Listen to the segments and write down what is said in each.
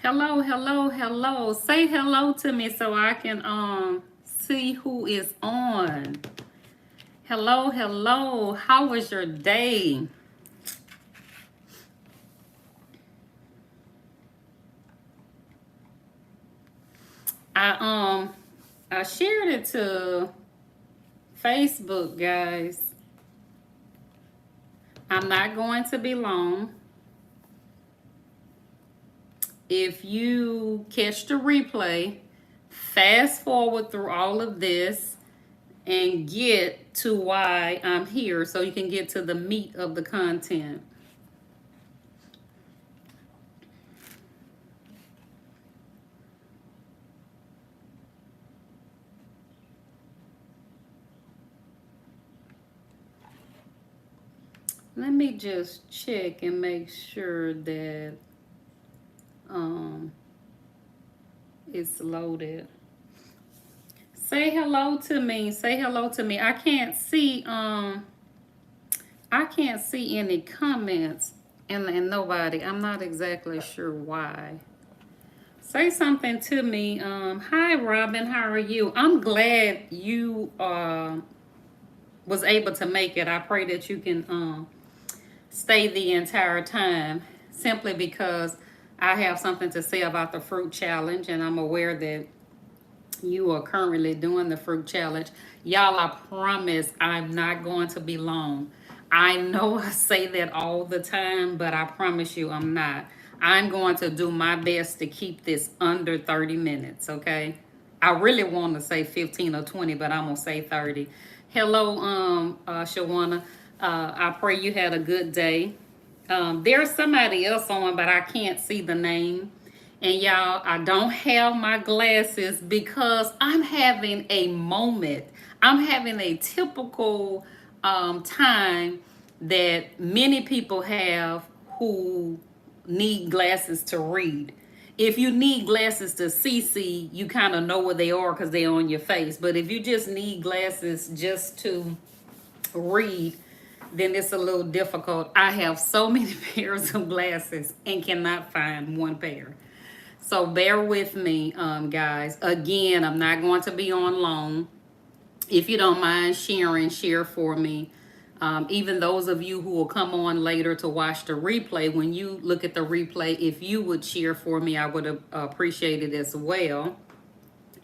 Hello, hello, hello. Say hello to me so I can see who is on. Hello, hello. How was your day? I I shared it to Facebook, guys. I'm not going to be long. If you catch the replay, fast forward through all of this and get to why I'm here so you can get to the meat of the content. Let me just check and make sure that um, it's loaded. Say hello to me. Say hello to me. I can't see any comments and nobody. I'm not exactly sure why. Say something to me. Hi Robin, how are you? I'm glad you was able to make it. I pray that you can stay the entire time, simply because I have something to say about the fruit challenge, and I'm aware that you are currently doing the fruit challenge. Y'all, I promise I'm not going to be long. I know I say that all the time, but I promise you I'm not. I'm going to do my best to keep this under 30 minutes, okay? I really want to say 15 or 20, but I'm going to say 30. Hello, Shawana. I pray you had a good day. There's somebody else on, but I can't see the name. And y'all, I don't have my glasses because I'm having a moment. I'm having a typical time that many people have who need glasses to read. If you need glasses to see, you kind of know where they are because they're on your face. But if you just need glasses just to read, then it's a little difficult. I have so many pairs of glasses and cannot find one pair. So bear with me, guys. Again, I'm not going to be on long. If you don't mind sharing, share for me. Even those of you who will come on later to watch the replay, when you look at the replay, if you would share for me, I would appreciate it as well.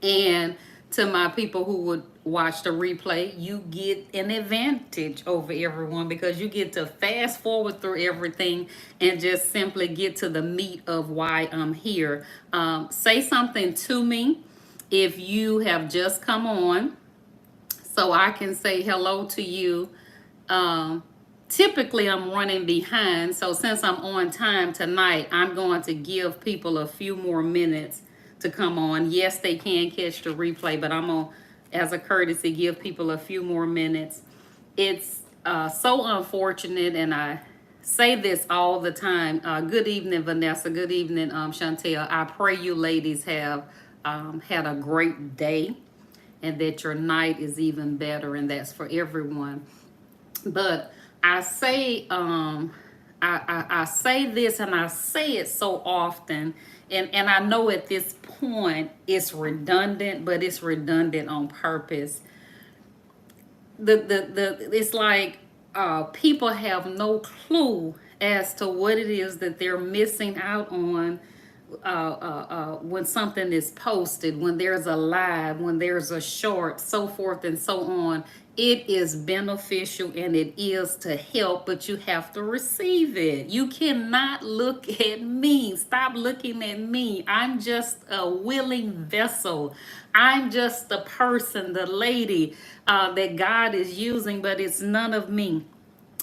And to my people who would watch the replay, you get an advantage over everyone because you get to fast forward through everything and just simply get to the meat of why I'm here. Say something to me if you have just come on so I can say hello to you. Typically, I'm running behind. So since I'm on time tonight, I'm going to give people a few more minutes to come on. Yes, they can catch the replay, but I'm going to, as a courtesy, give people a few more minutes. It's so unfortunate, and I say this all the time. Good evening, Vanessa. Good evening, Chantel. I pray you ladies have had a great day and that your night is even better, and that's for everyone. But I say I say this, and I say it so often, and I know at this point it's redundant, but it's redundant on purpose. The It's like people have no clue as to what it is that they're missing out on when something is posted, when there's a live, when there's a short, so forth and so on. It is beneficial and it is to help, but you have to receive it. You cannot look at me. Stop looking at me. I'm just a willing vessel. I'm just the person, the lady that God is using, but it's none of me.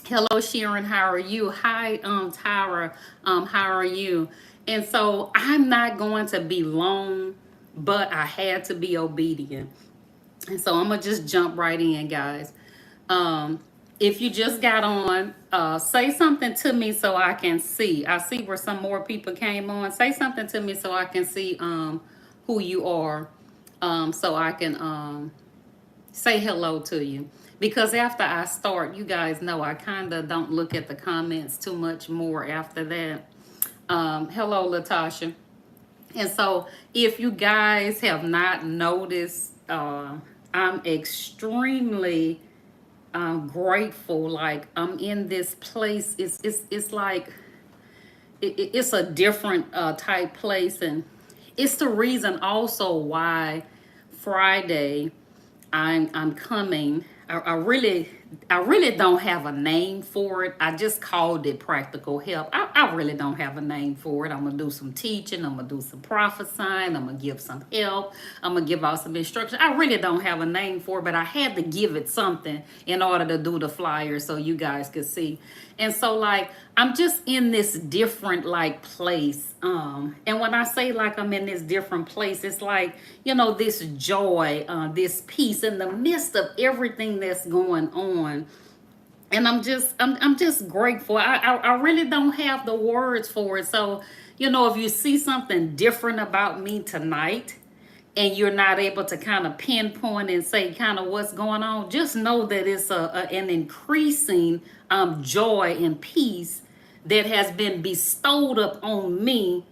Hello, Sharon. How are you? Hi, Tyra. How are you? And so I'm not going to be long, but I had to be obedient. And so I'm gonna just jump right in, guys. If you just got on, say something to me so I can see. I see where some more people came on. Say something to me so I can see who you are, so I can say hello to you. Because after I start, you guys know I kind of don't look at the comments too much more after that. Hello, Latasha. And so, if you guys have not noticed, I'm extremely grateful. Like, I'm in this place. It's like it's a different type place, and it's the reason also why Friday I'm coming. I really don't have a name for it. I just called it practical help. I really don't have a name for it. I'm gonna do some teaching. I'm gonna do some prophesying. I'm gonna give some help. I'm gonna give out some instruction. I really don't have a name for it, but I had to give it something in order to do the flyer so you guys could see. And so, like, I'm just in this different like place. And when I say like I'm in this different place, it's like, this joy, this peace in the midst of everything that's going on. And I'm just grateful. I really don't have the words for it. So, if you see something different about me tonight, and you're not able to kind of pinpoint and say kind of what's going on, just know that it's an increasing joy and peace that has been bestowed upon me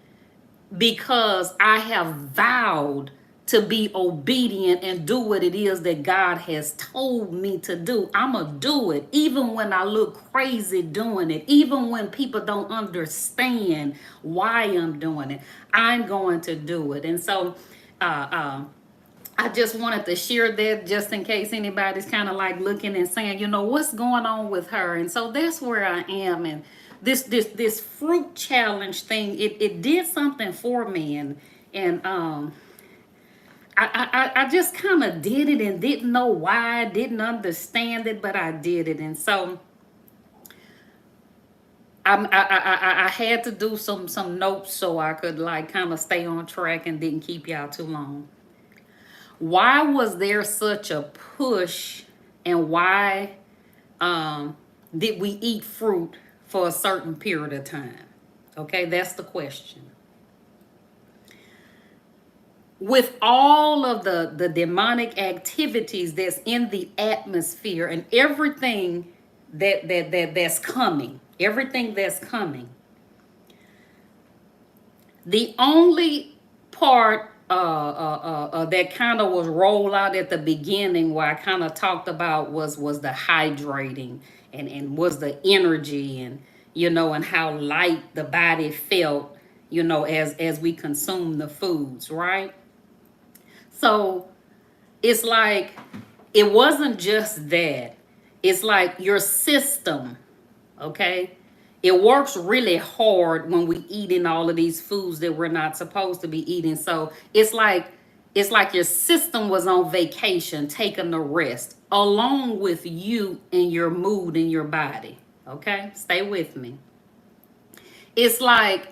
because I have vowed to be obedient and do what it is that God has told me to do. I'm going to do it, even when I look crazy doing it, even when people don't understand why I'm doing it. I'm going to do it. And so, I just wanted to share that just in case anybody's kind of like looking and saying, what's going on with her? And so that's where I am. And this fruit challenge thing, it did something for me. And I just kind of did it and didn't know why, I didn't understand it, but I did it. And so I had to do some notes so I could like kind of stay on track and didn't keep y'all too long. Why was there such a push, and why did we eat fruit for a certain period of time? Okay, that's the question. With all of the demonic activities that's in the atmosphere and everything that's coming, the only part that kind of was rolled out at the beginning, where I kind of talked about was the hydrating and was the energy, and and how light the body felt, as we consume the foods, right? So it's like, it wasn't just that. It's like your system, okay? It works really hard when we eating all of these foods that we're not supposed to be eating. So it's like your system was on vacation, taking a rest, along with you and your mood and your body. Okay? Stay with me. It's like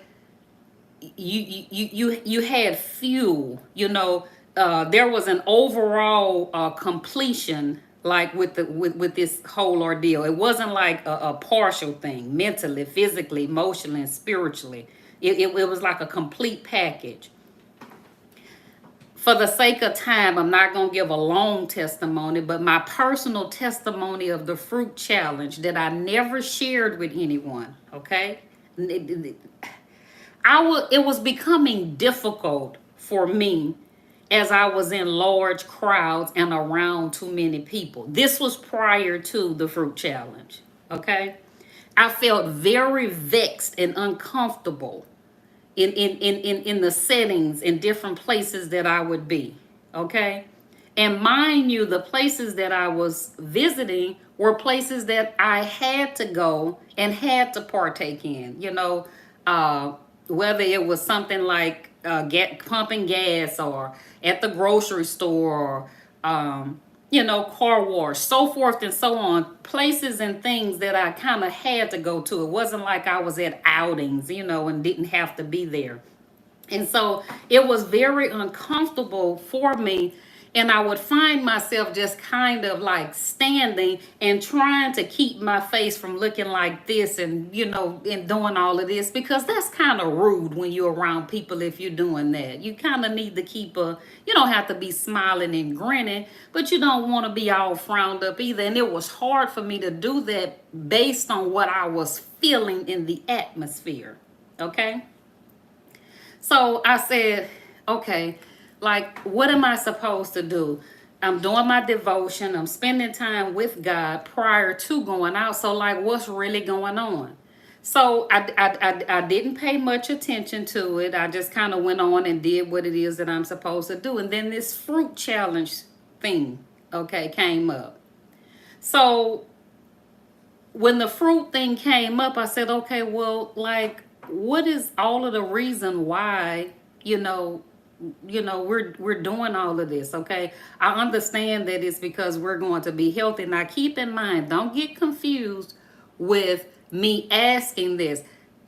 you had fuel, there was an overall completion, like with this whole ordeal. It wasn't like a partial thing, mentally, physically, emotionally, and spiritually. It was like a complete package. For the sake of time, I'm not going to give a long testimony, but my personal testimony of the fruit challenge that I never shared with anyone, okay? It was becoming difficult for me as I was in large crowds and around too many people. This was prior to the fruit challenge, okay? I felt very vexed and uncomfortable in the settings, in different places that I would be, okay? And mind you, the places that I was visiting were places that I had to go and had to partake in, whether it was something like pumping gas, or at the grocery store, or car wash, so forth and so on. Places and things that I kind of had to go to. It wasn't like I was at outings, and didn't have to be there. And so it was very uncomfortable for me. And I would find myself just kind of like standing and trying to keep my face from looking like this, and, and doing all of this, because that's kind of rude when you're around people. If you're doing that, you kind of need to you don't have to be smiling and grinning, but you don't want to be all frowned up either. And it was hard for me to do that based on what I was feeling in the atmosphere. Okay. So I said, okay, like, what am I supposed to do? I'm doing my devotion. I'm spending time with God prior to going out. So, like, what's really going on? So I didn't pay much attention to it. I just kind of went on and did what it is that I'm supposed to do. And then this fruit challenge thing, okay, came up. So when the fruit thing came up, I said, okay, well, like, what is all of the reason why, you know, we're doing all of this, okay? I understand that it's because we're going to be healthy. Now, keep in mind, don't get confused with me asking this.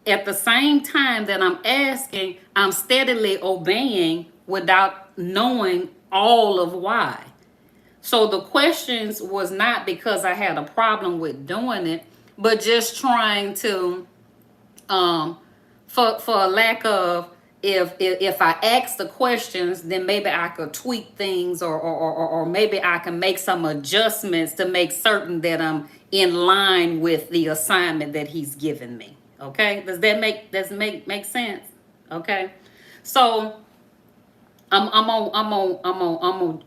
At the same time that I'm asking, I'm steadily obeying without knowing all of why. So the questions was not because I had a problem with doing it, but just trying to, for a lack of, if I ask the questions, then maybe I could tweak things, or maybe I can make some adjustments to make certain that I'm in line with the assignment that he's given me. Okay, does make sense? Okay, so I'm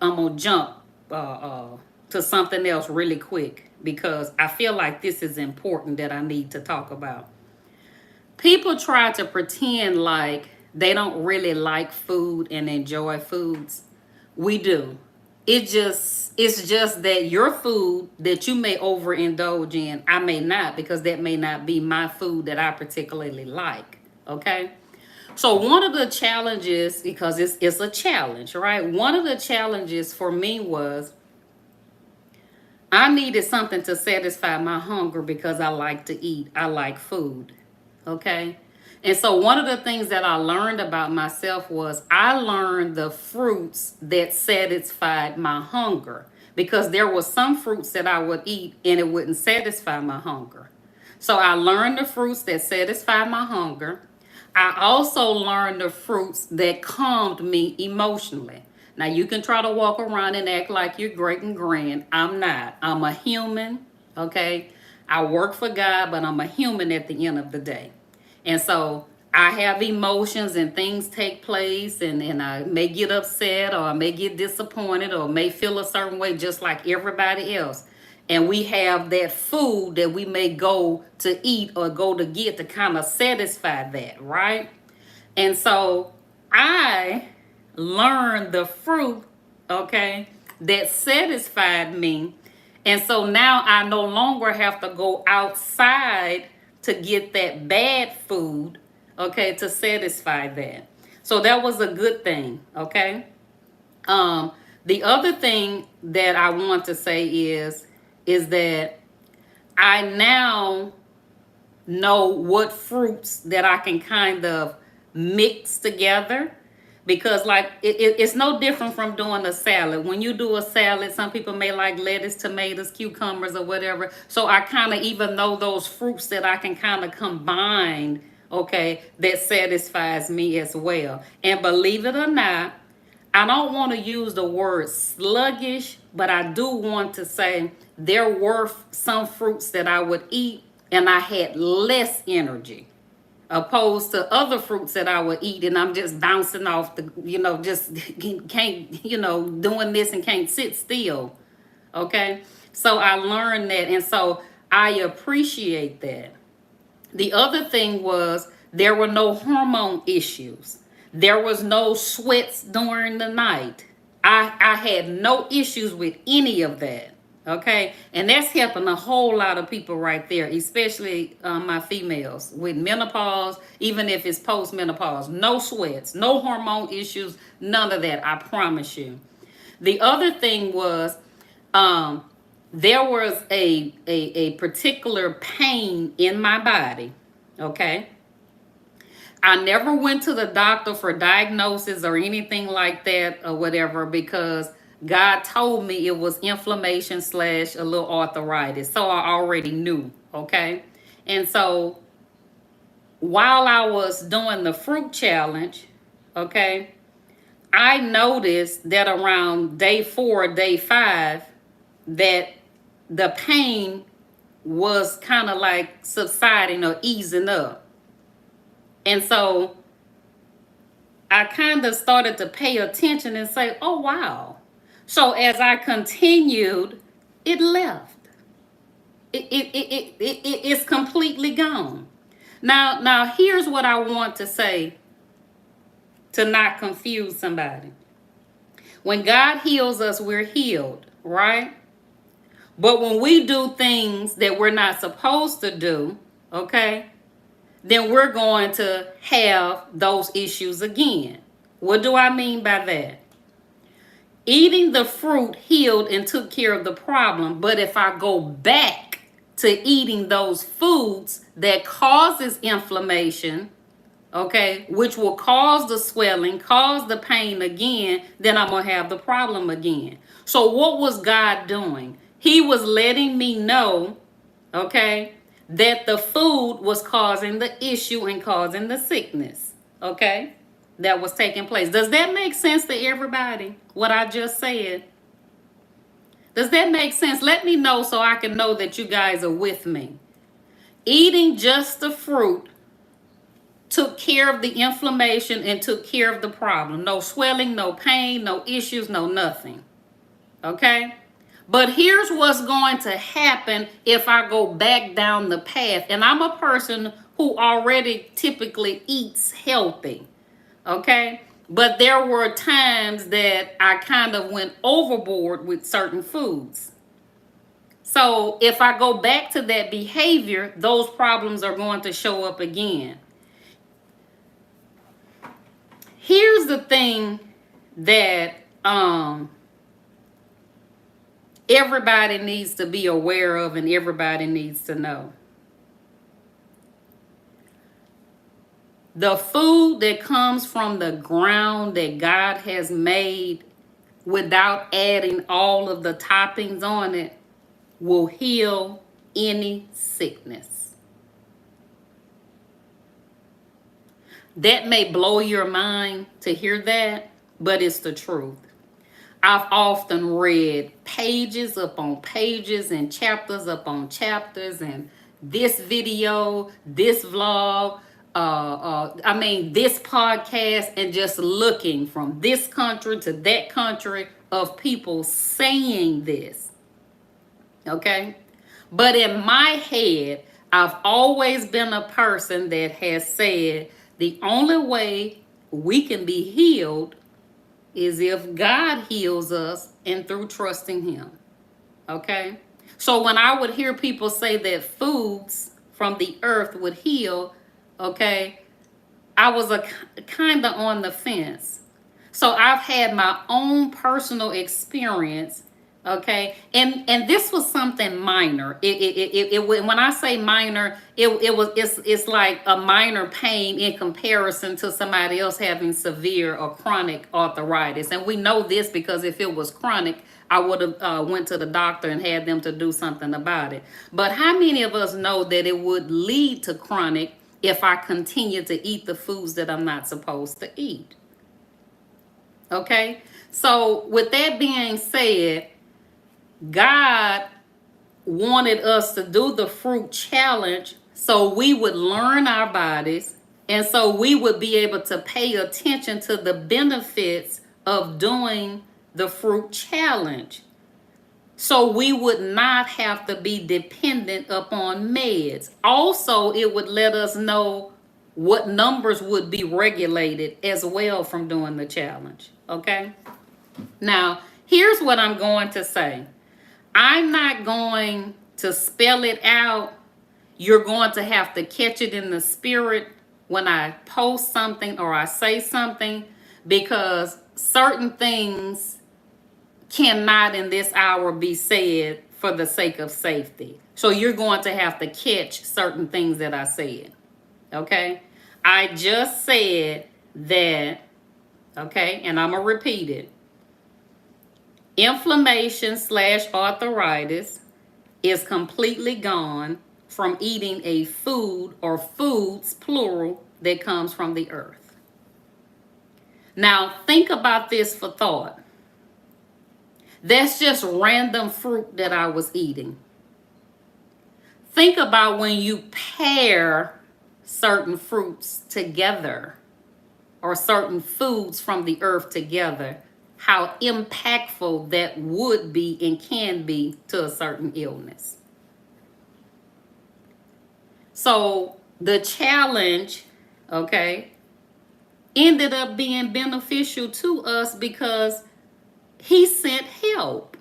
gonna jump to something else really quick because I feel like this is important that I need to talk about. People try to pretend like they don't really like food and enjoy foods. We do. It's just that your food that you may overindulge in, I may not, because that may not be my food that I particularly like. Okay. So one of the challenges, because it's a challenge, right? One of the challenges for me was I needed something to satisfy my hunger because I like to eat. I like food. Okay. And so one of the things that I learned about myself was I learned the fruits that satisfied my hunger, because there were some fruits that I would eat and it wouldn't satisfy my hunger. So I learned the fruits that satisfy my hunger. I also learned the fruits that calmed me emotionally. Now, you can try to walk around and act like you're great and grand. I'm not. I'm a human, okay? I work for God, but I'm a human at the end of the day. And so I have emotions and things take place, and I may get upset, or I may get disappointed, or may feel a certain way just like everybody else. And we have that food that we may go to eat or go to get to kind of satisfy that, right? And so I learned the fruit, okay, that satisfied me. And so now I no longer have to go outside to get that bad food, okay, to satisfy that. So that was a good thing, okay? The other thing that I want to say is that I now know what fruits that I can kind of mix together, because like it's no different from doing a salad. When you do a salad, some people may like lettuce, tomatoes, cucumbers, or whatever. So I kind of even know those fruits that I can kind of combine, okay, that satisfies me as well. And believe it or not, I don't want to use the word sluggish, but I do want to say there were some fruits that I would eat and I had less energy, opposed to other fruits that I would eat and I'm just bouncing off the, just can't, doing this and can't sit still. Okay. So I learned that. And so I appreciate that. The other thing was there were no hormone issues. There was no sweats during the night. I had no issues with any of that. Okay. And that's helping a whole lot of people right there, especially my females with menopause, even if it's postmenopause. No sweats, no hormone issues, none of that. I promise you. The other thing was there was a particular pain in my body. Okay. I never went to the doctor for diagnosis or anything like that or whatever, because God told me it was inflammation / a little arthritis. So I already knew. Okay. And so while I was doing the fruit challenge, okay, I noticed that around day 4, day 5, that the pain was kind of like subsiding or easing up. And so I kind of started to pay attention and say, oh, wow. So as I continued, it left. It's completely gone. Now, here's what I want to say to not confuse somebody. When God heals us, we're healed, right? But when we do things that we're not supposed to do, okay, then we're going to have those issues again. What do I mean by that? Eating the fruit healed and took care of the problem, but if I go back to eating those foods that causes inflammation, okay, which will cause the swelling, cause the pain again, then I'm going to have the problem again. So what was God doing? He was letting me know, okay, that the food was causing the issue and causing the sickness, okay, that was taking place. Does that make sense to everybody, what I just said? Does that make sense? Let me know so I can know that you guys are with me. Eating just the fruit took care of the inflammation and took care of the problem. No swelling, no pain, no issues, no nothing. Okay? But here's what's going to happen if I go back down the path. And I'm a person who already typically eats healthy. Okay? But there were times that I kind of went overboard with certain foods. So if I go back to that behavior, those problems are going to show up again. Here's the thing that everybody needs to be aware of and everybody needs to know. The food that comes from the ground that God has made without adding all of the toppings on it will heal any sickness. That may blow your mind to hear that, but it's the truth. I've often read pages upon pages and chapters upon chapters and this video, this vlog, this podcast, and just looking from this country to that country of people saying this. Okay? But in my head, I've always been a person that has said the only way we can be healed is if God heals us and through trusting him. Okay? So when I would hear people say that foods from the earth would heal, okay, I was kind of on the fence. So I've had my own personal experience, okay, and this was something minor. When I say minor, it's like a minor pain in comparison to somebody else having severe or chronic arthritis. And we know this because if it was chronic, I would have went to the doctor and had them to do something about it. But how many of us know that it would lead to chronic if I continue to eat the foods that I'm not supposed to eat? Okay, so with that being said, God wanted us to do the fruit challenge so we would learn our bodies and so we would be able to pay attention to the benefits of doing the fruit challenge. So we would not have to be dependent upon meds. Also, it would let us know what numbers would be regulated as well from doing the challenge. Okay? Now, here's what I'm going to say. I'm not going to spell it out. You're going to have to catch it in the spirit when I post something or I say something, because certain things cannot in this hour be said for the sake of safety. So you're going to have to catch certain things that I said. Okay? I just said that, okay, and I'm going to repeat it. Inflammation/arthritis is completely gone from eating a food or foods, plural, that comes from the earth. Now, think about this for thought. That's just random fruit that I was eating. Think about when you pair certain fruits together. or certain foods from the earth together, how impactful that would be and can be to a certain illness. So the challenge, okay, ended up being beneficial to us because he sent help.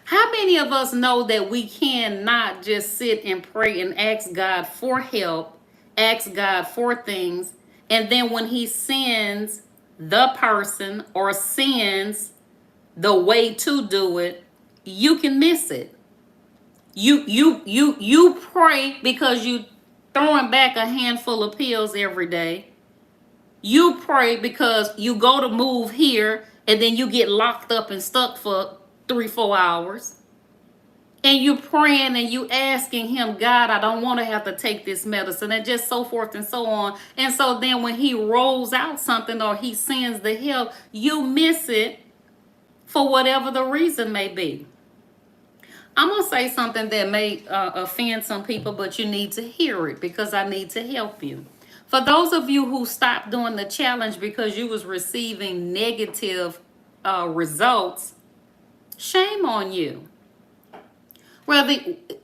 How many of us know that we cannot just sit and pray and ask God for help, ask God for things, and then when he sends the person or sends the way to do it, you can miss it. You pray because you throwing back a handful of pills every day. You pray because you go to move here and then you get locked up and stuck for 3-4 hours. And you praying and you asking him, God, I don't want to have to take this medicine, and just so forth and so on. And so then when he rolls out something or he sends the help, you miss it for whatever the reason may be. I'm going to say something that may offend some people, but you need to hear it because I need to help you. For those of you who stopped doing the challenge because you was receiving negative results, shame on you. Well,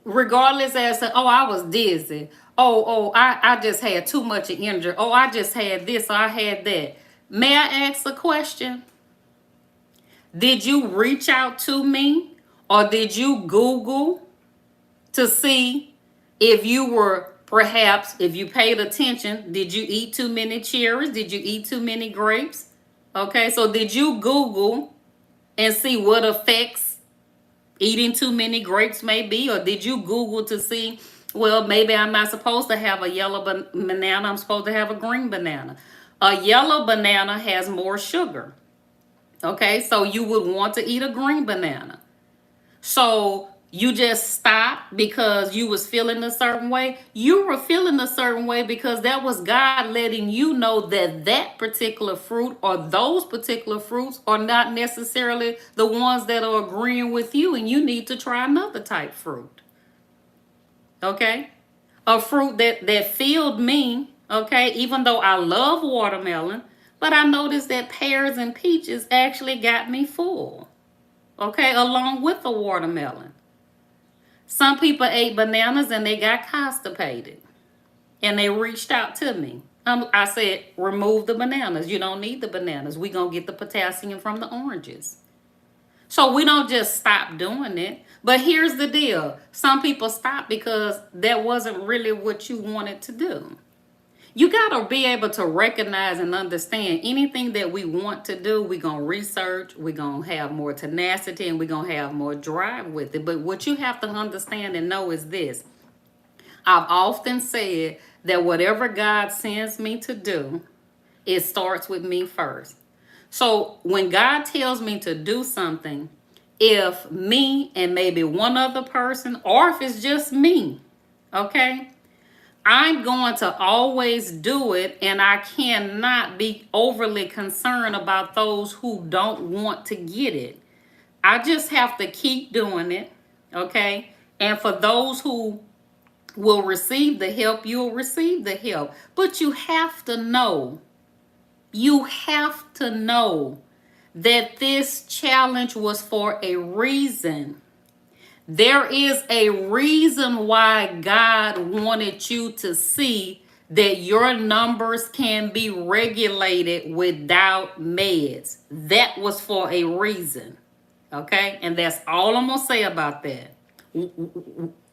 regardless as to, oh, I was dizzy. I just had too much energy. Oh, I just had this, or I had that. May I ask a question? Did you reach out to me, or did you Google to see if you were, perhaps, if you paid attention, did you eat too many cherries? Did you eat too many grapes? Okay, so did you Google and see what effects eating too many grapes may be? Or did you Google to see, well, maybe I'm not supposed to have a yellow banana, I'm supposed to have a green banana. A yellow banana has more sugar. Okay, so you would want to eat a green banana. So you just stopped because you was feeling a certain way. You were feeling a certain way because that was God letting you know that that particular fruit or those particular fruits are not necessarily the ones that are agreeing with you, and you need to try another type fruit. Okay? A fruit that filled me, okay, even though I love watermelon, but I noticed that pears and peaches actually got me full. Okay, along with the watermelon. Some people ate bananas and they got constipated. And they reached out to me. I said, remove the bananas. You don't need the bananas. We're going to get the potassium from the oranges. So we don't just stop doing it. But here's the deal. Some people stop because that wasn't really what you wanted to do. You got to be able to recognize and understand anything that we want to do, we're going to research, we're going to have more tenacity, and we're going to have more drive with it. But what you have to understand and know is this. I've often said that whatever God sends me to do, it starts with me first. So when God tells me to do something, if me and maybe one other person, or if it's just me, okay, I'm going to always do it, and I cannot be overly concerned about those who don't want to get it. I just have to keep doing it, okay? And for those who will receive the help, you'll receive the help. But you have to know that this challenge was for a reason. There is a reason why God wanted you to see that your numbers can be regulated without meds. That was for a reason. Okay? And that's all I'm going to say about that.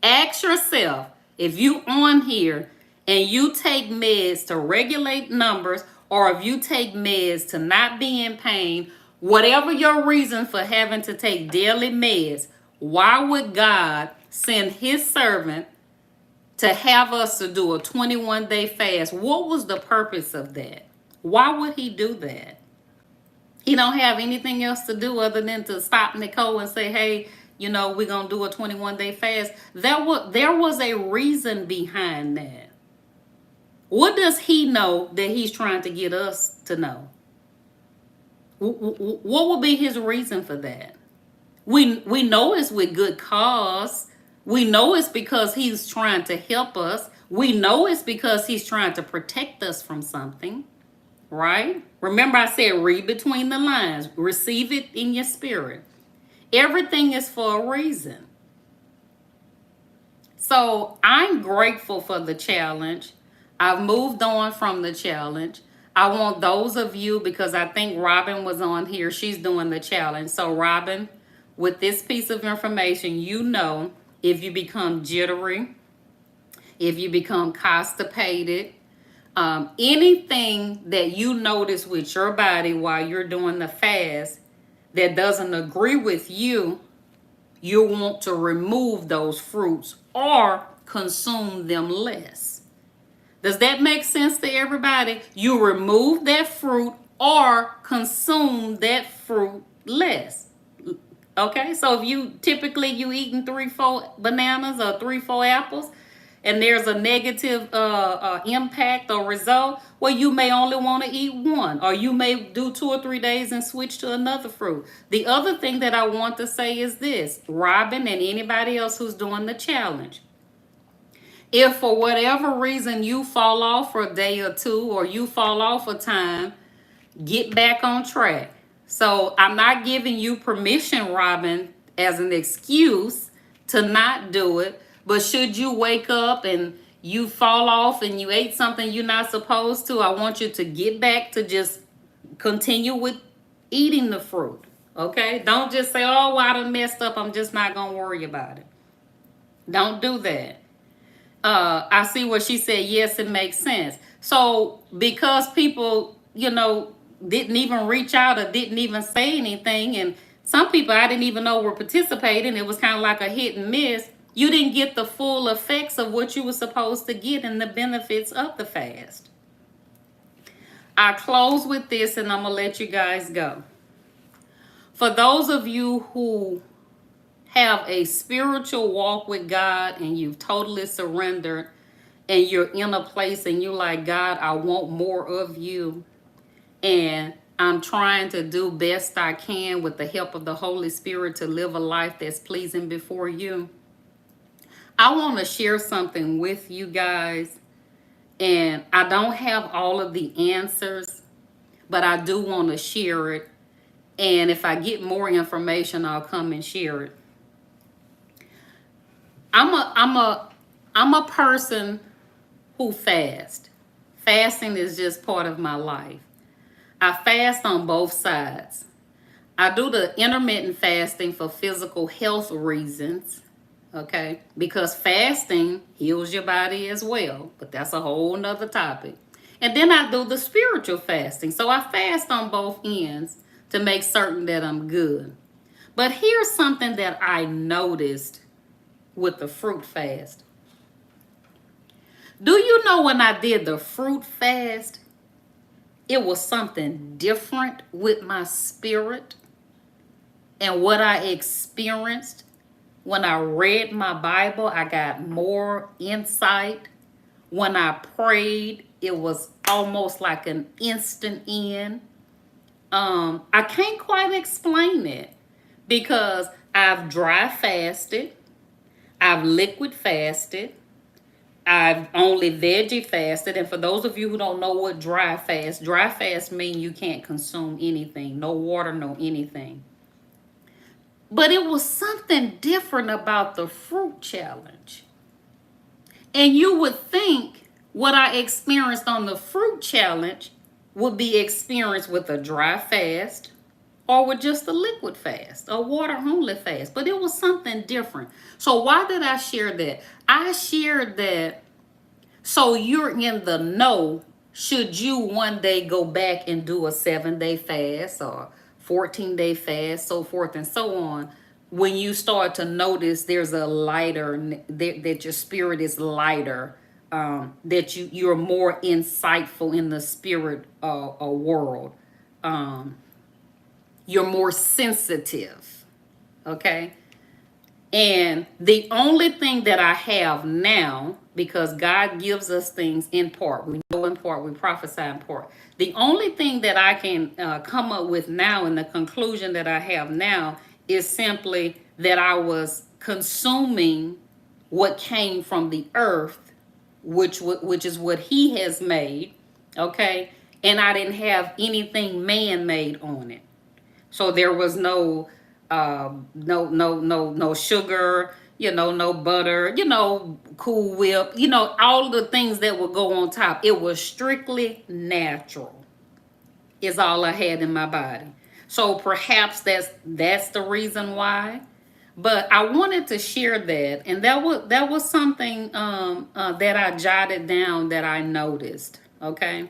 Ask yourself, if you on here and you take meds to regulate numbers, or if you take meds to not be in pain, whatever your reason for having to take daily meds, why would God send his servant to have us to do a 21-day fast? What was the purpose of that? Why would he do that? He don't have anything else to do other than to stop Nicole and say, hey, we're going to do a 21-day fast. There was a reason behind that. What does he know that he's trying to get us to know? What would be his reason for that? We know it's with good cause. We know it's because he's trying to help us. We know it's because he's trying to protect us from something. right? Remember I said read between the lines. Receive it in your spirit. Everything is for a reason. So I'm grateful for the challenge. I've moved on from the challenge. I want those of you, because I think Robin was on here, she's doing the challenge. So Robin, with this piece of information, you know, if you become jittery, if you become constipated, anything that you notice with your body while you're doing the fast that doesn't agree with you, you want to remove those fruits or consume them less. Does that make sense to everybody? You remove that fruit or consume that fruit less. Okay, so if you typically you eating 3-4 bananas or 3-4 apples, and there's a negative impact or result, well, you may only want to eat one, or you may do 2 or 3 days and switch to another fruit. The other thing that I want to say is this, Robin and anybody else who's doing the challenge, if for whatever reason you fall off for a day or two, or you fall off a time, get back on track. So I'm not giving you permission, Robin, as an excuse to not do it. But should you wake up and you fall off and you ate something you're not supposed to, I want you to get back to just continue with eating the fruit. Okay? Don't just say, oh, well, I done messed up, I'm just not going to worry about it. Don't do that. I see what she said. Yes, it makes sense. So because people, didn't even reach out or didn't even say anything, and some people I didn't even know were participating, it was kind of like a hit and miss, you didn't get the full effects of what you were supposed to get and the benefits of the fast. I close with this and I'm going to let you guys go. For those of you who have a spiritual walk with God and you've totally surrendered and you're in a place and you're like, God, I want more of you, and I'm trying to do best I can with the help of the Holy Spirit to live a life that's pleasing before you, I want to share something with you guys. And I don't have all of the answers, but I do want to share it. And if I get more information, I'll come and share it. I'm a person who fasts. Fasting is just part of my life. I fast on both sides. I do the intermittent fasting for physical health reasons, okay? Because fasting heals your body as well, but that's a whole nother topic. And then I do the spiritual fasting. So I fast on both ends to make certain that I'm good. But here's something that I noticed with the fruit fast. Do you know when I did the fruit fast, it was something different with my spirit and what I experienced when I read my Bible. I got more insight. When I prayed, it was almost like an instant in. I can't quite explain it because I've dry fasted, I've liquid fasted, I've only veggie fasted. And for those of you who don't know what dry fast means you can't consume anything, no water, no anything. But it was something different about the fruit challenge. And you would think what I experienced on the fruit challenge would be experienced with a dry fast or with just a liquid fast, a water only fast. But it was something different. So why did I share that? I shared that so you're in the know should you one day go back and do a 7-day fast or 14-day fast, so forth and so on. When you start to notice there's a lighter, that your spirit is lighter, that you're more insightful in the spirit world. You're more sensitive, okay? And the only thing that I have now, because God gives us things in part, we know in part, we prophesy in part. The only thing that I can come up with now, and the conclusion that I have now, is simply that I was consuming what came from the earth, which is what He has made, okay? and I didn't have anything man-made on it. So there was no sugar, no butter, Cool Whip, all the things that would go on top. It was strictly natural. Is all I had in my body. So perhaps that's the reason why. But I wanted to share that, and that was something that I jotted down that I noticed. Okay,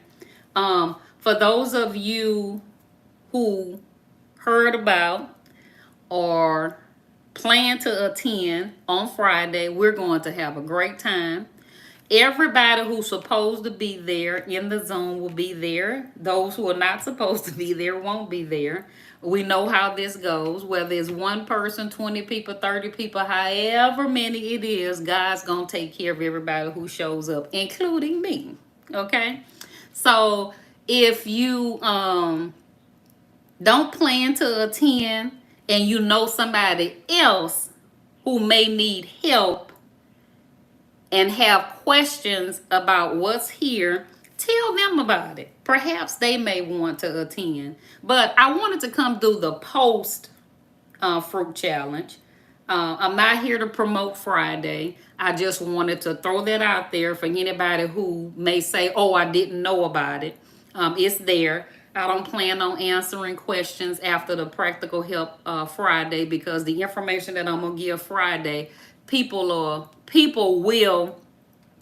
for those of you who heard about or plan to attend on Friday, we're going to have a great time. Everybody who's supposed to be there in the zone will be there. Those who are not supposed to be there won't be there. We know how this goes. Whether it's one person, 20 people, 30 people, however many it is, God's going to take care of everybody who shows up, including me. Okay? So if you don't plan to attend and you know somebody else who may need help and have questions about what's here, tell them about it. Perhaps they may want to attend. But I wanted to come do the post fruit challenge. I'm not here to promote Friday. I just wanted to throw that out there for anybody who may say, oh, I didn't know about it. It's there. I don't plan on answering questions after the practical help Friday, because the information that I'm going to give Friday, people will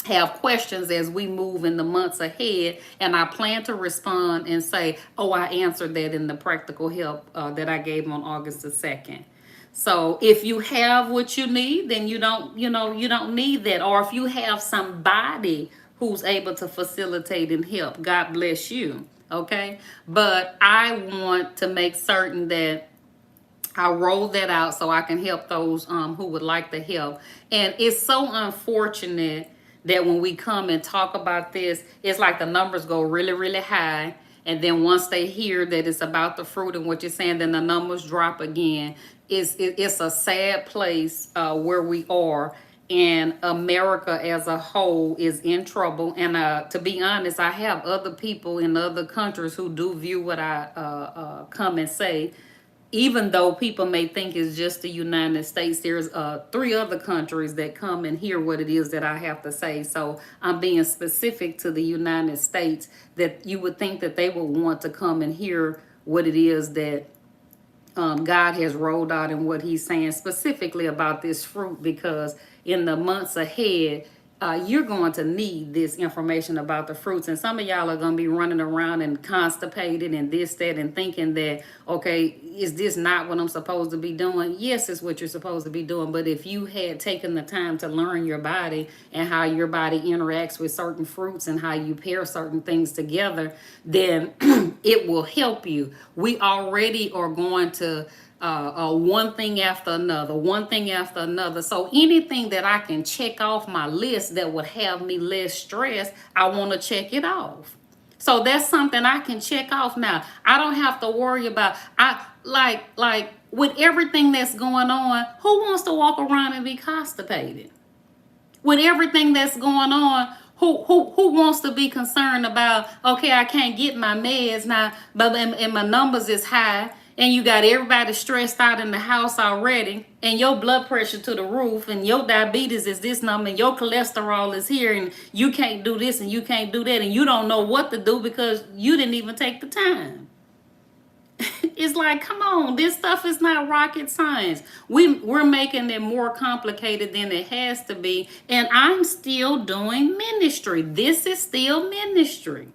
have questions as we move in the months ahead, and I plan to respond and say, oh, I answered that in the practical help that I gave on August the 2nd. So if you have what you need, then you don't need that. Or if you have somebody who's able to facilitate and help, God bless you. Okay? But I want to make certain that I roll that out so I can help those who would like the help. And it's so unfortunate that when we come and talk about this, it's like the numbers go really, really high. And then once they hear that it's about the fruit and what you're saying, then the numbers drop again. It's a sad place where we are. And America as a whole is in trouble. And to be honest, I have other people in other countries who do view what I come and say. Even though people may think it's just the United States, there's 3 other countries that come and hear what it is that I have to say. So I'm being specific to the United States, that you would think that they would want to come and hear what it is that God has rolled out and what he's saying specifically about this fruit, because in the months ahead, you're going to need this information about the fruits. And some of y'all are going to be running around and constipated and this, that, and thinking that, okay, is this not what I'm supposed to be doing? Yes, it's what you're supposed to be doing. But if you had taken the time to learn your body and how your body interacts with certain fruits and how you pair certain things together, then it will help you. We already are going to one thing after another, one thing after another. So anything that I can check off my list that would have me less stressed, I want to check it off. So that's something I can check off now. I don't have to worry about, like with everything that's going on, who wants to walk around and be constipated? With everything that's going on, who wants to be concerned about, okay, I can't get my meds now, but and my numbers is high, and you got everybody stressed out in the house already, and your blood pressure to the roof, and your diabetes is this number, and your cholesterol is here, and you can't do this and you can't do that, and you don't know what to do because you didn't even take the time. It's like, come on, this stuff is not rocket science. We're making it more complicated than it has to be, and I'm still doing ministry. This is still ministry.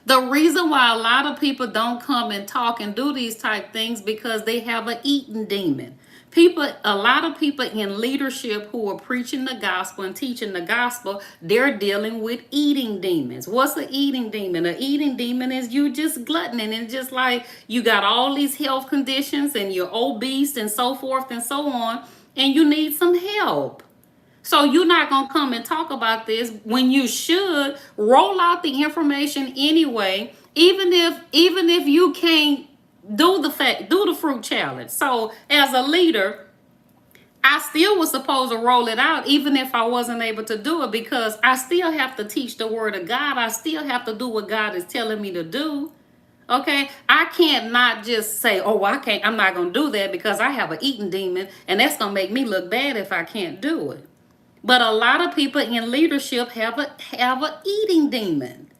The reason why a lot of people don't come and talk and do these type things, because they have an eating demon. A lot of people in leadership who are preaching the gospel and teaching the gospel, they're dealing with eating demons. What's an eating demon? An eating demon is you just gluttoning, and just like you got all these health conditions and you're obese and so forth and so on, and you need some help. So you're not going to come and talk about this when you should roll out the information anyway, even if you can't do the fruit challenge. So as a leader, I still was supposed to roll it out even if I wasn't able to do it, because I still have to teach the word of God. I still have to do what God is telling me to do. Okay, I can't not just say, oh, I can't, I'm not going to do that because I have an eating demon and that's going to make me look bad if I can't do it. But a lot of people in leadership have a eating demon.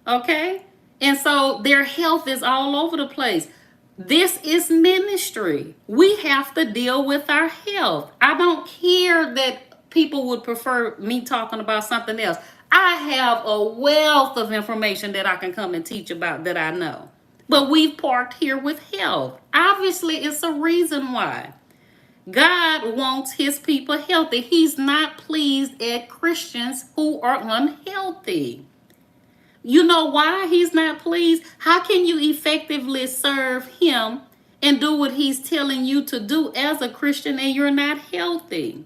Okay, and so their health is all over the place. This is ministry. We have to deal with our health. I don't care that people would prefer me talking about something else. I have a wealth of information that I can come and teach about that I know. But we've parked here with health. Obviously, it's a reason why. God wants his people healthy. He's not pleased at Christians who are unhealthy. You know why he's not pleased? How can you effectively serve him and do what he's telling you to do as a Christian and you're not healthy?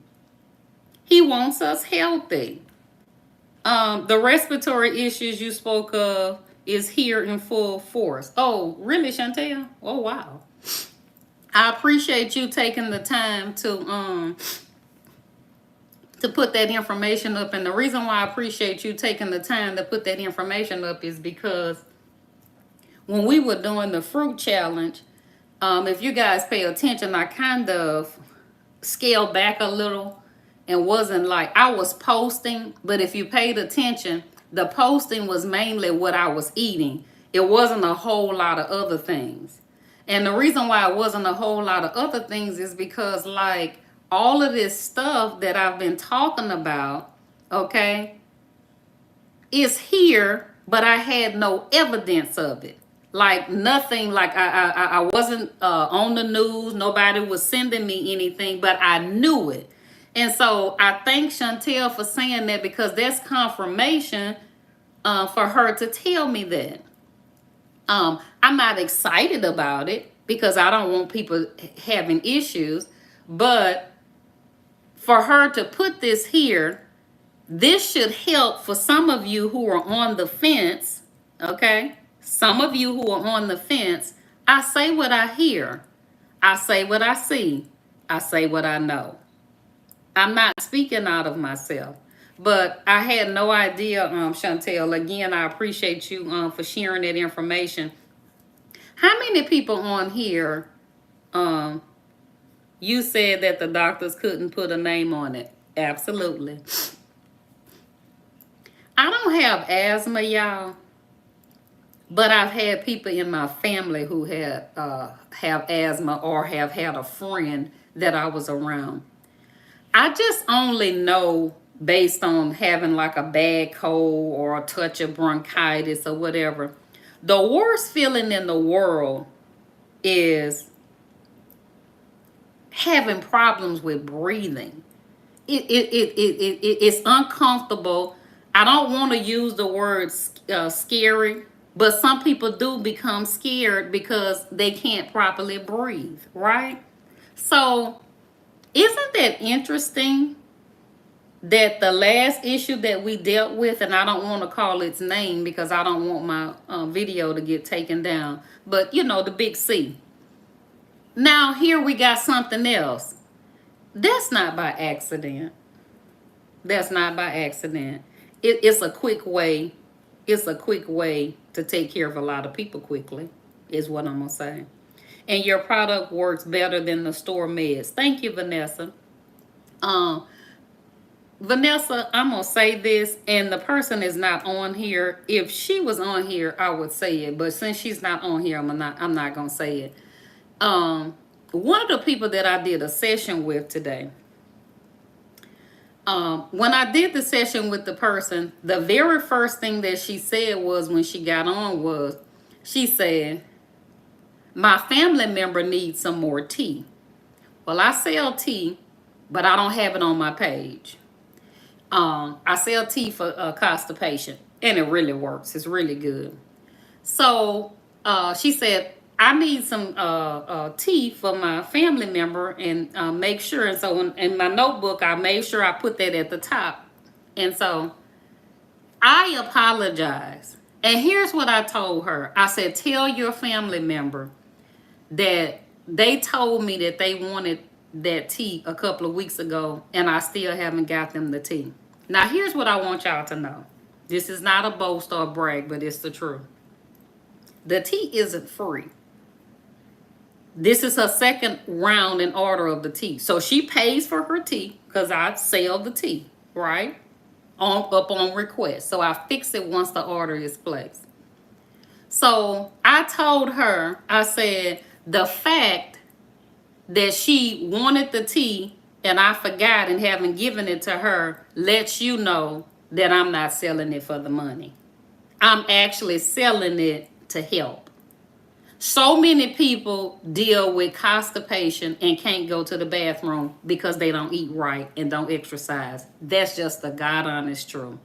He wants us healthy. The respiratory issues you spoke of is here in full force. Oh, really, Chantel? Oh, wow. I appreciate you taking the time to put that information up. And the reason why I appreciate you taking the time to put that information up is because when we were doing the fruit challenge, if you guys pay attention, I kind of scaled back a little and wasn't like, I was posting, but if you paid attention, the posting was mainly what I was eating. It wasn't a whole lot of other things. And the reason why it wasn't a whole lot of other things is because, like, all of this stuff that I've been talking about, okay, is here, but I had no evidence of it. Like nothing, like I wasn't on the news. Nobody was sending me anything, but I knew it. And so I thank Chantel for saying that, because that's confirmation for her to tell me that. I'm not excited about it because I don't want people having issues, but for her to put this here, this should help for some of you who are on the fence, okay? Some of you who are on the fence. I say what I hear. I say what I see. I say what I know. I'm not speaking out of myself. But I had no idea, Chantel. Again, I appreciate you for sharing that information. How many people on here, you said that the doctors couldn't put a name on it? Absolutely. I don't have asthma, y'all, but I've had people in my family who have asthma or have had a friend that I was around. I just only know based on having like a bad cold or a touch of bronchitis or whatever. The worst feeling in the world is having problems with breathing. It's uncomfortable. I don't want to use the word scary, but some people do become scared because they can't properly breathe, right? So isn't that interesting that the last issue that we dealt with, and I don't want to call its name because I don't want my video to get taken down, but you know, the big C. Now here we got something else. That's not by accident. That's not by accident. It's a quick way. It's a quick way to take care of a lot of people quickly, is what I'm going to say. And your product works better than the store meds. Thank you, Vanessa. Vanessa, I'm going to say this, and the person is not on here. If she was on here, I would say it. But since she's not on here, I'm not going to say it. One of the people that I did a session with today, when I did the session with the person, the very first thing that she said was, when she got on, was she said, my family member needs some more tea. Well, I sell tea, but I don't have it on my page. I sell tea for constipation, and it really works. It's really good. So she said, I need some tea for my family member, and make sure. And so in my notebook, I made sure I put that at the top. And so I apologize. And here's what I told her. I said, tell your family member that they told me that they wanted that tea a couple of weeks ago, and I still haven't got them the tea. Now, here's what I want y'all to know. This is not a boast or a brag, but it's the truth. The tea isn't free. This is her second round in order of the tea. So she pays for her tea because I sell the tea, right? Up on request. So I fix it once the order is placed. So I told her, I said, the fact that she wanted the tea and I forgot and haven't given it to her lets you know that I'm not selling it for the money. I'm actually selling it to help. So many people deal with constipation and can't go to the bathroom because they don't eat right and don't exercise. That's just the God honest truth.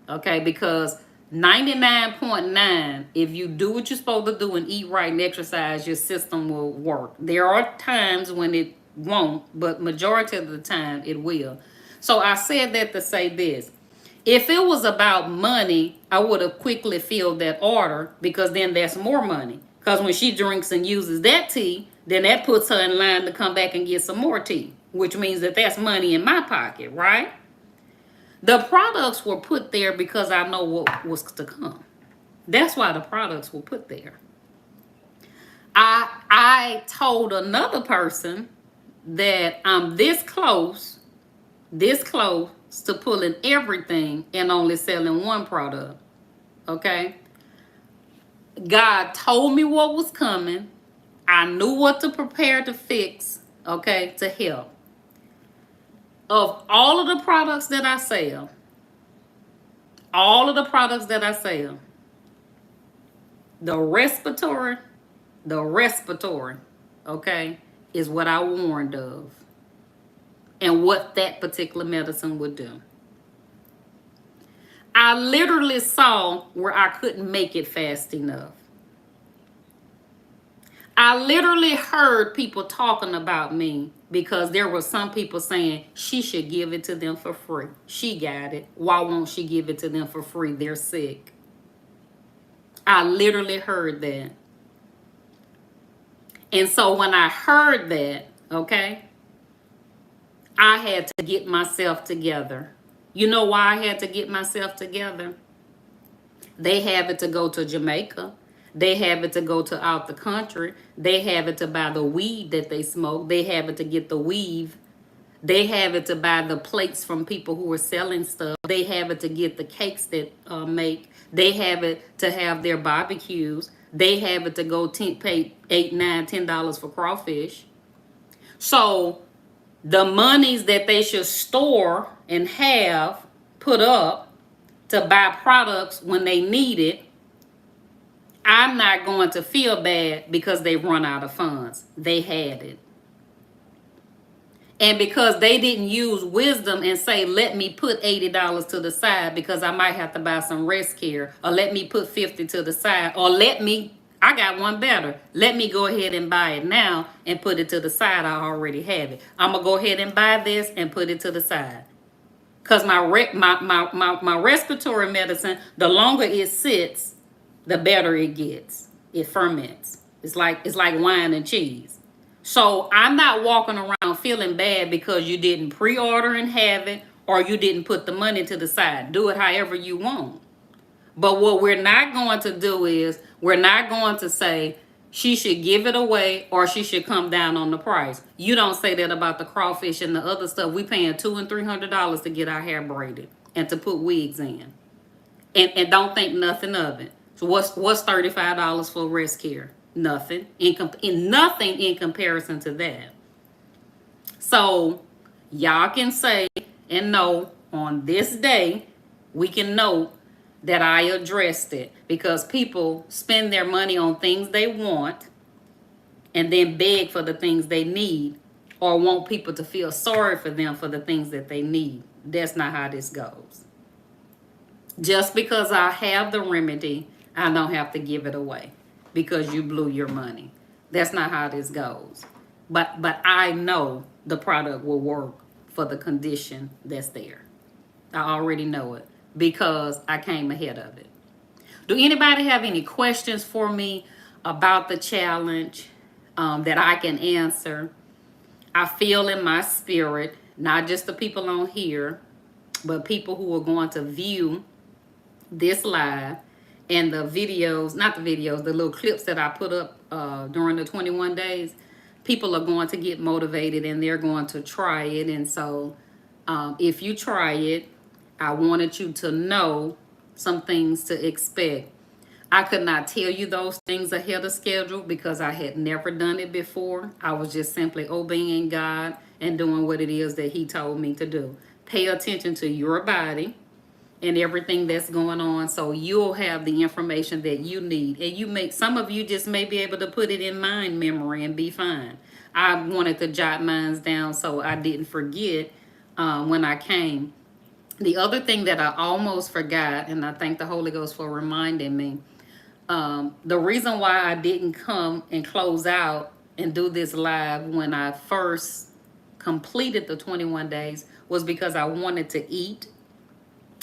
Okay, because 99.9, if you do what you're supposed to do and eat right and exercise, your system will work. There are times when it won't, but majority of the time it will. So I said that to say this. If it was about money, I would have quickly filled that order because then that's more money. Because when she drinks and uses that tea, then that puts her in line to come back and get some more tea, which means that that's money in my pocket, right? The products were put there because I know what was to come. That's why the products were put there. I told another person that I'm this close to pulling everything and only selling one product. Okay? God told me what was coming. I knew what to prepare to fix, okay, to help. Of all of the products that I sell, the respiratory, okay, is what I warned of and what that particular medicine would do. I literally saw where I couldn't make it fast enough. I literally heard people talking about me because there were some people saying she should give it to them for free. She got it. Why won't she give it to them for free? They're sick. I literally heard that. And so when I heard that, okay, I had to get myself together. You know why I had to get myself together? They have it to go to Jamaica. They have it to go to out the country. They have it to buy the weed that they smoke. They have it to get the weave. They have it to buy the plates from people who are selling stuff. They have it to get the cakes that make. They have it to have their barbecues. They have it to go pay $8, $9, $10 for crawfish. So the monies that they should store and have put up to buy products when they need it, I'm not going to feel bad because they run out of funds. They had it. And because they didn't use wisdom and say, let me put $80 to the side because I might have to buy some rest care, or let me put $50 to the side, or I got one better. Let me go ahead and buy it now and put it to the side. I already have it. I'm going to go ahead and buy this and put it to the side. Because my respiratory medicine, the longer it sits, the better it gets. It ferments. It's like wine and cheese. So I'm not walking around feeling bad because you didn't pre-order and have it, or you didn't put the money to the side. Do it however you want. But what we're not going to do is we're not going to say she should give it away or she should come down on the price. You don't say that about the crawfish and the other stuff. We paying $200 and $300 to get our hair braided and to put wigs in. And don't think nothing of it. So what's $35 for rest care? Nothing. Nothing in comparison to that. So y'all can say and know on this day, we can know that I addressed it, because people spend their money on things they want and then beg for the things they need, or want people to feel sorry for them for the things that they need. That's not how this goes. Just because I have the remedy, I don't have to give it away because you blew your money. That's not how this goes. But I know the product will work for the condition that's there. I already know it because I came ahead of it. Do anybody have any questions for me about the challenge that I can answer? I feel in my spirit, not just the people on here, but people who are going to view this live and the videos, not the videos, the little clips that I put up during the 21 days, people are going to get motivated and they're going to try it. And so if you try it, I wanted you to know some things to expect. I could not tell you those things ahead of schedule because I had never done it before. I was just simply obeying God and doing what it is that He told me to do. Pay attention to your body and everything that's going on, so you'll have the information that you need. And some of you just may be able to put it in mind memory and be fine. I wanted to jot mine down so I didn't forget when I came. The other thing that I almost forgot, and I thank the Holy Ghost for reminding me, the reason why I didn't come and close out and do this live when I first completed the 21 days was because I wanted to eat.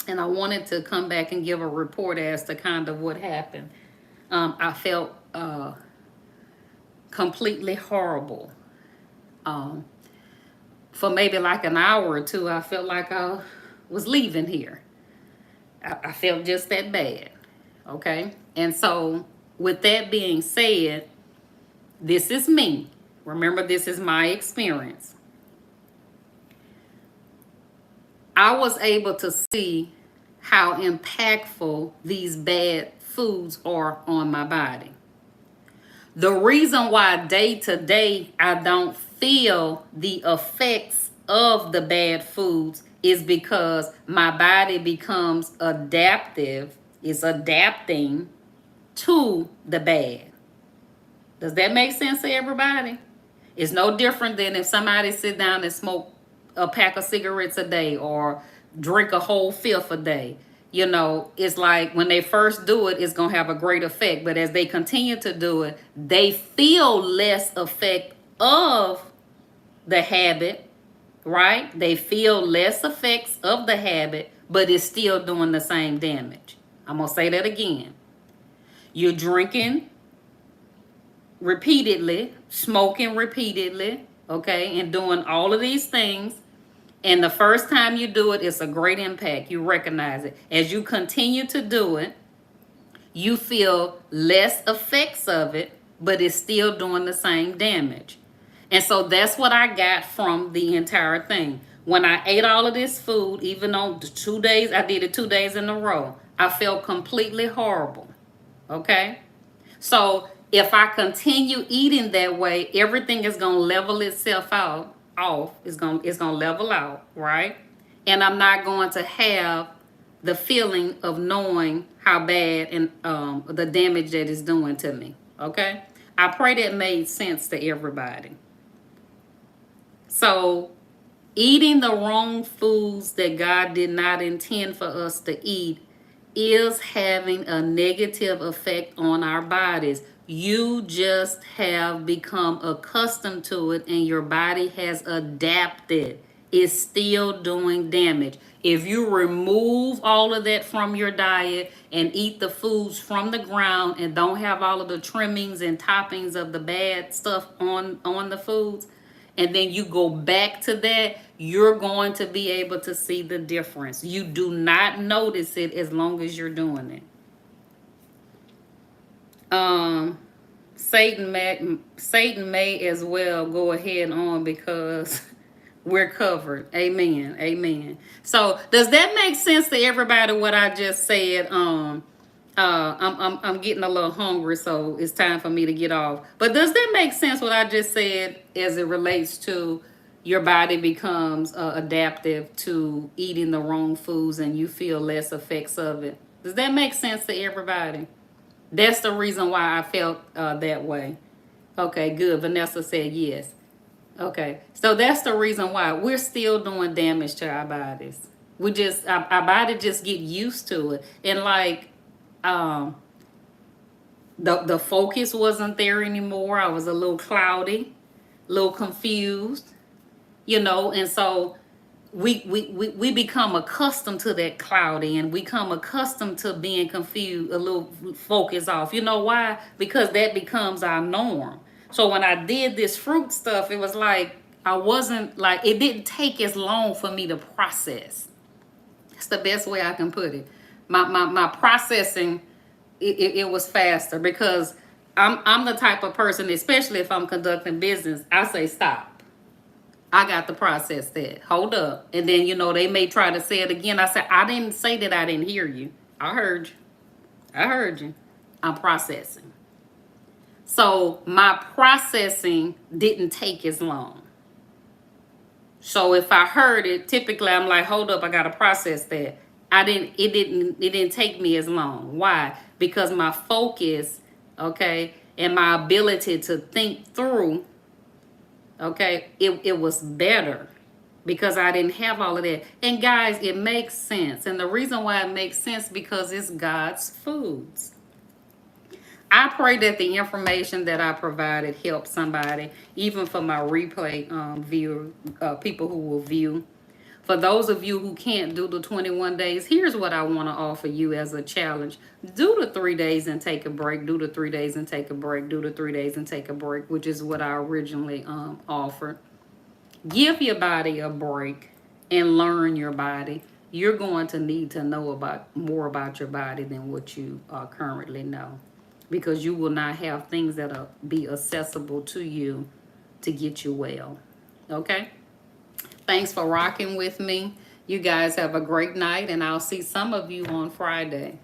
And I wanted to come back and give a report as to kind of what happened. I felt completely horrible. For maybe like an hour or two, I felt like I was leaving here. I felt just that bad. Okay? And so, with that being said, this is me. Remember, this is my experience. I was able to see how impactful these bad foods are on my body. The reason why day to day I don't feel the effects of the bad foods is because my body becomes adaptive. It's adapting to the bad. Does that make sense to everybody? It's no different than if somebody sit down and smoke a pack of cigarettes a day or drink a whole fifth a day. You know, it's like when they first do it, it's going to have a great effect. But as they continue to do it, they feel less effect of the habit, right? They feel less effects of the habit, but it's still doing the same damage. I'm going to say that again. You're drinking repeatedly, smoking repeatedly, okay, and doing all of these things. And the first time you do it, it's a great impact. You recognize it. As you continue to do it, you feel less effects of it, but it's still doing the same damage. And so that's what I got from the entire thing. When I ate all of this food, even on the 2 days, I did it 2 days in a row, I felt completely horrible. Okay? So if I continue eating that way, everything is going to level itself out. It's gonna level out, right? And I'm not going to have the feeling of knowing how bad and the damage that it's doing to me. Okay, I pray that made sense to everybody. So eating the wrong foods that God did not intend for us to eat is having a negative effect on our bodies. You just have become accustomed to it and your body has adapted. It's still doing damage. If you remove all of that from your diet and eat the foods from the ground and don't have all of the trimmings and toppings of the bad stuff on the foods, and then you go back to that, you're going to be able to see the difference. You do not notice it as long as you're doing it. Satan may as well go ahead on because we're covered. Amen. Amen. So does that make sense to everybody what I just said? I'm getting a little hungry, so it's time for me to get off. But does that make sense what I just said as it relates to your body becomes adaptive to eating the wrong foods and you feel less effects of it? Does that make sense to everybody? That's the reason why I felt that way. Okay, good. Vanessa said yes. Okay, so that's the reason why we're still doing damage to our bodies. Our body just get used to it. And like, the focus wasn't there anymore. I was a little cloudy, a little confused, and so we become accustomed to that cloudy and we become accustomed to being confused, a little focus off. You know why? Because that becomes our norm. So when I did this fruit stuff, it was like I wasn't like, it didn't take as long for me to process. That's the best way I can put it. My processing, it was faster because I'm the type of person, especially if I'm conducting business, I say stop. I got to process that. Hold up. And then, they may try to say it again. I said, I didn't say that I didn't hear you. I heard you. I heard you. I'm processing. So my processing didn't take as long. So if I heard it, typically I'm like, hold up, I gotta process that. It didn't take me as long. Why? Because my focus, okay, and my ability to think through, okay, it was better because I didn't have all of that. And guys, it makes sense. And the reason why it makes sense because it's God's foods. I pray that the information that I provided helps somebody, even for my replay viewer, people who will view. For those of you who can't do the 21 days, here's what I want to offer you as a challenge. Do the 3 days and take a break. Do the 3 days and take a break. Do the 3 days and take a break, which is what I originally offered. Give your body a break and learn your body. You're going to need to know more about your body than what you currently know, because you will not have things that'll be accessible to you to get you well. Okay? Thanks for rocking with me. You guys have a great night, and I'll see some of you on Friday.